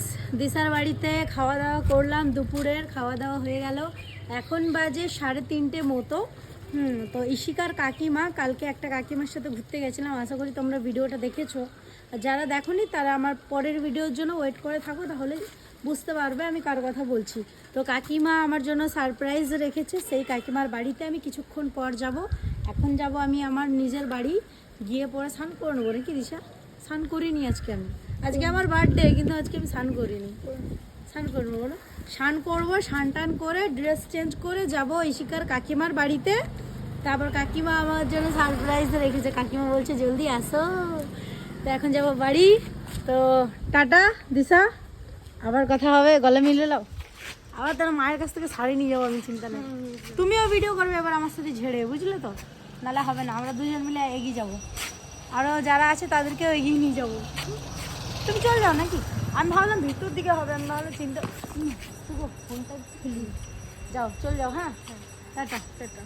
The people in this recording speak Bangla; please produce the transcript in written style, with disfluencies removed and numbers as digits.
গাইস, দিশার বাড়িতে খাওয়া দাওয়া করলাম, দুপুরের খাওয়া দাওয়া হয়ে গেল। এখন বাজে 3:30 মতো। তো ইশিকার কাকিমা, কালকে একটা কাকিমার সাথে ঘুরতে গেছিলাম, আশা করি তোমরা ভিডিওটা দেখেছো। আর যারা দেখোনি তারা আমার পরের ভিডিওর জন্য ওয়েট করে থাকো, তাহলে বুঝতে পারবে আমি কার কথা বলছি। তো কাকিমা আমার জন্য সারপ্রাইজ রেখেছে, সেই কাকিমার বাড়িতে আমি কিছুক্ষণ পর যাব। এখন যাব আমি আমার নিজের বাড়ি, গিয়ে পরে স্নান করে নেবো নাকি দিশা? স্নান করিনি আজকে আমার বার্থডে, কিন্তু আজকে আমি স্নান করিনি। স্নান করবো বলো, স্নান করবো, স্নান টান করে ড্রেস চেঞ্জ করে যাব ইশিকার কাকিমার বাড়িতে। তারপর কাকিমা আমার জন্য সারপ্রাইজ রেখেছে, কাকিমা বলছে জলদি আসো। তো এখন যাব বাড়ি। তো টাটা দিশা, আবার কথা হবে, গলা মিলে নাও। আবার তার মায়ের কাছ থেকে শাড়ি নিয়ে যাবো, আমি চিন্তা নেই। তুমিও ভিডিও করবে এবার আমার সাথে ঝেড়ে, বুঝলে তো? নাহলে হবে না, আমরা দুজন মিলে এগিয়ে যাবো। আরও যারা আছে তাদেরকেও এগিয়ে নিয়ে যাবো। তুমি চলে যাও নাকি? আমি ভাবলাম ভিতর দিকে হবে, আমি ভাবলাম চিন্তা ফোনটা যাও, চলে যাও। হ্যাঁ, টাটা টাটা।